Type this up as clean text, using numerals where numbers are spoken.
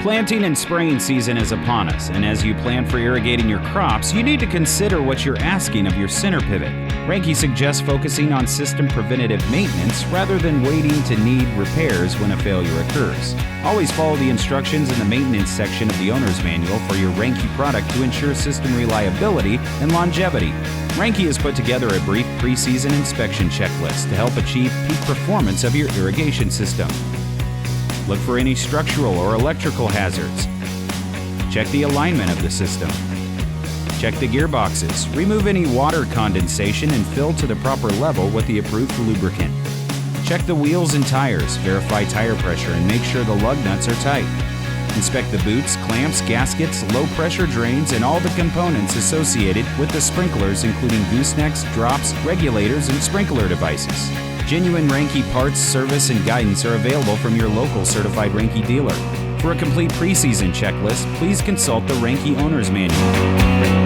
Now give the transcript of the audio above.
Planting and spraying season is upon us, and as you plan for irrigating your crops, you need to consider what you're asking of your center pivot. Reinke suggests focusing on system preventative maintenance rather than waiting to need repairs when a failure occurs. Always follow the instructions in the maintenance section of the owner's manual for your Reinke product to ensure system reliability and longevity. Reinke has put together a brief pre-season inspection checklist to help achieve peak performance of your irrigation system. Look for any structural or electrical hazards. Check the alignment of the system. Check the gearboxes. Remove any water condensation and fill to the proper level with the approved lubricant. Check the wheels and tires. Verify tire pressure and make sure the lug nuts are tight. Inspect the boots, clamps, gaskets, low-pressure drains, and all the components associated with the sprinklers, including goosenecks, drops, regulators, and sprinkler devices. Genuine Reinke parts, service, and guidance are available from your local certified Reinke dealer. For a complete pre-season checklist, please consult the Reinke Owner's Manual.